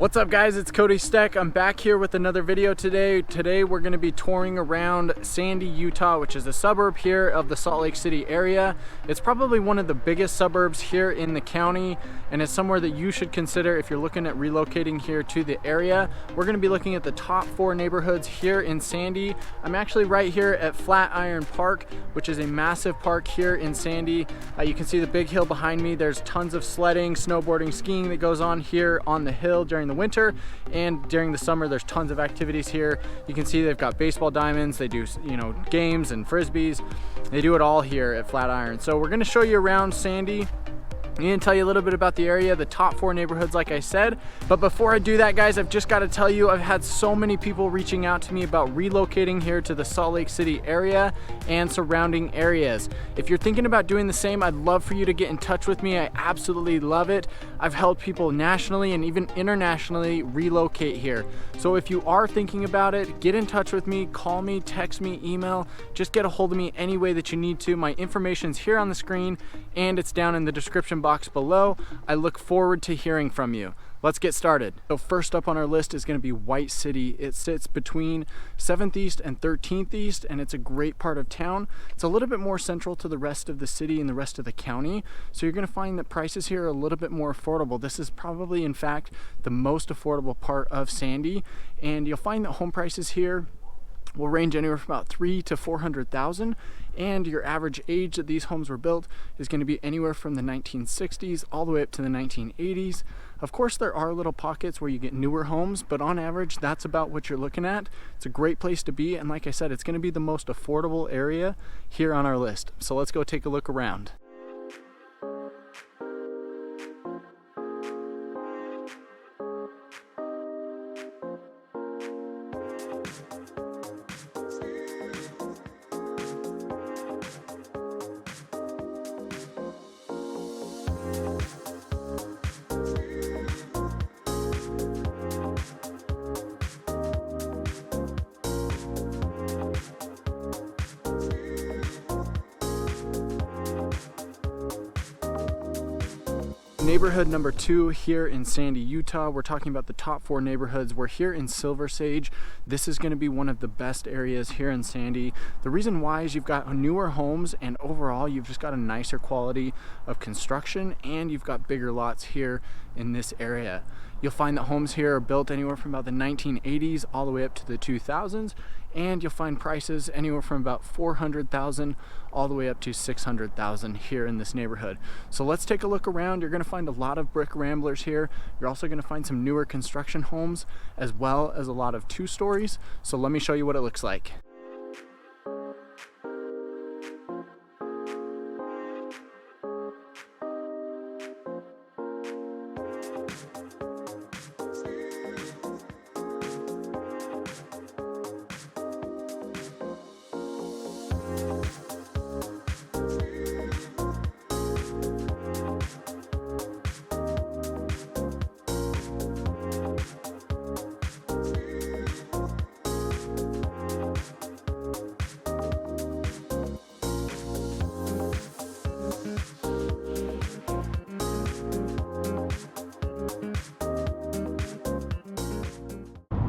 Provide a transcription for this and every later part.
What's up guys, it's Cody Steck. I'm back here with another video today. Today we're going to be touring around Sandy, Utah, which is a suburb here of the Salt Lake City area. It's probably one of the biggest suburbs here in the county, and it's somewhere that you should consider if you're looking at relocating here to the area. We're going to be looking at the top 4 neighborhoods here in Sandy. I'm actually right here at Flatiron Park, which is a massive park here in Sandy. You can see the big hill behind me. There's tons of sledding, snowboarding, skiing that goes on here on the hill during the winter, and during the summer there's tons of activities here. You can see they've got baseball diamonds, they do games and frisbees. They do it all here at Flatiron. So we're going to show you around Sandy and tell you a little bit about the area, the top 4 neighborhoods like I said. But before I do that guys, I've just got to tell you, I've had so many people reaching out to me about relocating here to the Salt Lake City area and surrounding areas. If you're thinking about doing the same, I'd love for you to get in touch with me. I absolutely love it. I've helped people nationally and even internationally relocate here. So if you are thinking about it, get in touch with me, call me, text me, email, just get a hold of me any way that you need to. My information's here on the screen and it's down in the description box below. I look forward to hearing from you. Let's get started. So first up on our list is going to be White City. It sits between 7th East and 13th East, and it's a great part of town. It's a little bit more central to the rest of the city and the rest of the county, so you're going to find that prices here are a little bit more affordable. This is probably, in fact, the most affordable part of Sandy, and you'll find that home prices here will range anywhere from about $300,000 to $400,000, and your average age that these homes were built is going to be anywhere from the 1960s all the way up to the 1980s. Of course, there are little pockets where you get newer homes, but on average, that's about what you're looking at. It's a great place to be, and like I said, it's going to be the most affordable area here on our list. So let's go take a look around. Neighborhood number 2 here in Sandy, Utah. We're talking about the top 4 neighborhoods. We're here in Silver Sage. This is going to be one of the best areas here in Sandy. The reason why is you've got newer homes, and overall you've just got a nicer quality of construction, and you've got bigger lots here in this area. You'll find that homes here are built anywhere from about the 1980s all the way up to the 2000s, and you'll find prices anywhere from about $400,000 all the way up to $600,000 here in this neighborhood. So let's take a look around. You're going to find a lot of brick ramblers here. You're also going to find some newer construction homes as well as a lot of 2-stories. So let me show you what it looks like.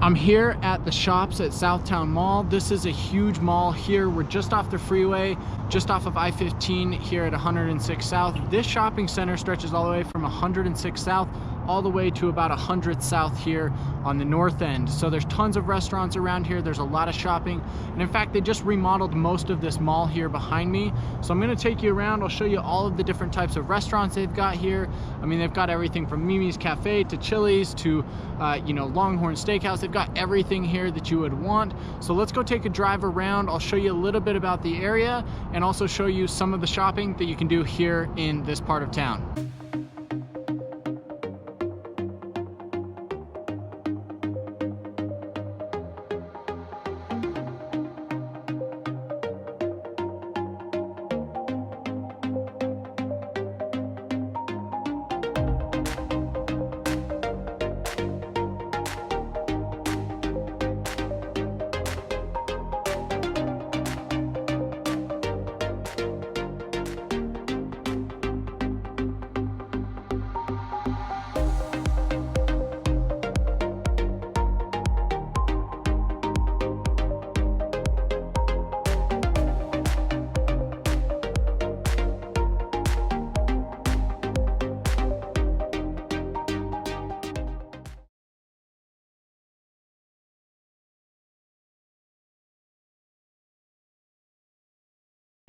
I'm here at the shops at Towne Mall. This is a huge mall here. We're just off the freeway, just off of I-15 here at 106 South. This shopping center stretches all the way from 106 South all the way to about 100 South here on the north end. So there's tons of restaurants around here. There's a lot of shopping. And in fact, they just remodeled most of this mall here behind me. So I'm gonna take you around. I'll show you all of the different types of restaurants they've got here. I mean, they've got everything from Mimi's Cafe to Chili's to, Longhorn Steakhouse. They've got everything here that you would want. So let's go take a drive around. I'll show you a little bit about the area and also show you some of the shopping that you can do here in this part of town.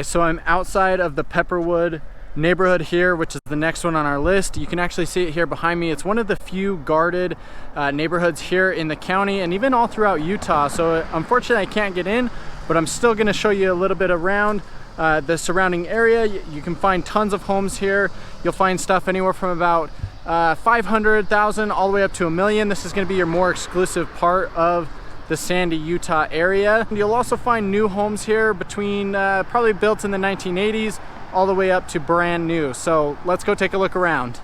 So I'm outside of the Pepperwood neighborhood here, which is the next one on our list. You can actually see it here behind me. It's one of the few guarded neighborhoods here in the county and even all throughout Utah. So unfortunately I can't get in, but I'm still going to show you a little bit around the surrounding area. You can find tons of homes here. You'll find stuff anywhere from about 500,000 all the way up to $1 million. This is going to be your more exclusive part of the Sandy, Utah area. You'll also find new homes here between probably built in the 1980s all the way up to brand new. So let's go take a look around.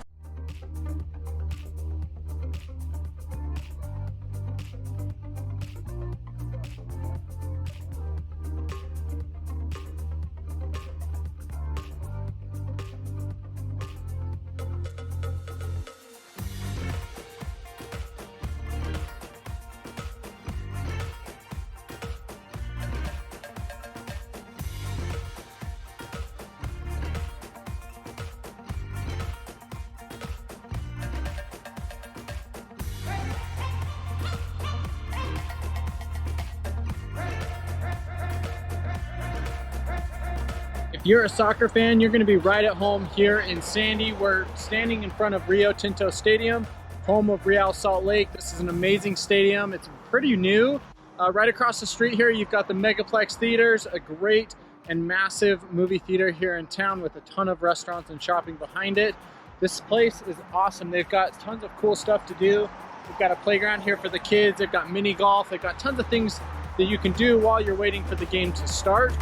If you're a soccer fan, you're going to be right at home here in Sandy. We're standing in front of Rio Tinto Stadium, home of Real Salt Lake. This is an amazing stadium. It's pretty new. Right across the street here, you've got the Megaplex Theaters, a great and massive movie theater here in town with a ton of restaurants and shopping behind it. This place is awesome. They've got tons of cool stuff to do. They've got a playground here for the kids. They've got mini golf. They've got tons of things that you can do while you're waiting for the game to start.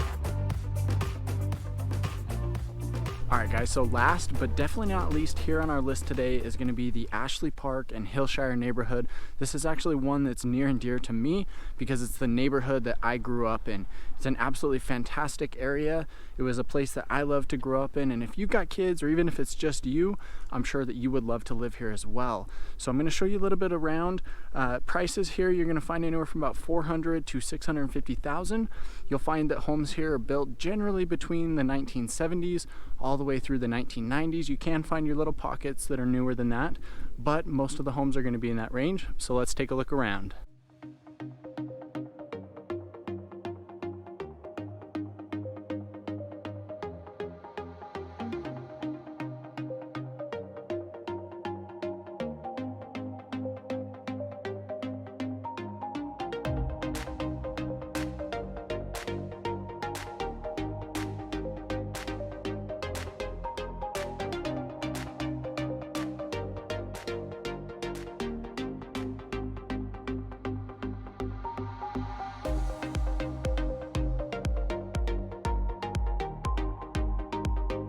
Alright guys, so last but definitely not least here on our list today is going to be the Ashley Park and Hillshire neighborhood. This is actually one that's near and dear to me because it's the neighborhood that I grew up in. It's an absolutely fantastic area. It was a place that I love to grow up in, and if you've got kids or even if it's just you, I'm sure that you would love to live here as well. So I'm going to show you a little bit around. Prices here, you're going to find anywhere from about $400,000 to $650,000. You'll find that homes here are built generally between the 1970s all the way through the 1990s. You can find your little pockets that are newer than that, but most of the homes are going to be in that range. So let's take a look around.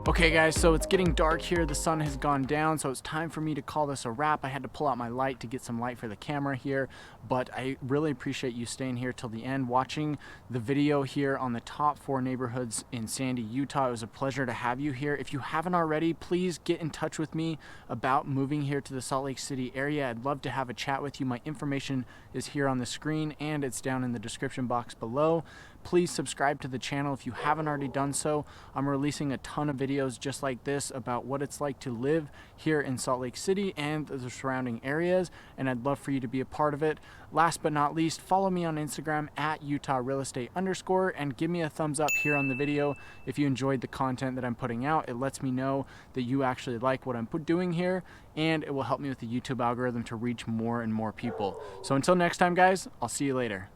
Okay guys, so it's getting dark here. The sun has gone down, so it's time for me to call this a wrap. I had to pull out my light to get some light for the camera here, but I really appreciate you staying here till the end, watching the video here on the top 4 neighborhoods in Sandy, Utah. It was a pleasure to have you here. If you haven't already, please get in touch with me about moving here to the Salt Lake City area. I'd love to have a chat with you. My information is here on the screen and it's down in the description box below. Please subscribe to the channel if you haven't already done so. I'm releasing a ton of videos just like this about what it's like to live here in Salt Lake City and the surrounding areas, and I'd love for you to be a part of it. Last but not least, follow me on Instagram at @UtahRealEstate_ and give me a thumbs up here on the video if you enjoyed the content that I'm putting out. It lets me know that you actually like what I'm doing here, and it will help me with the YouTube algorithm to reach more and more people. So until next time guys, I'll see you later.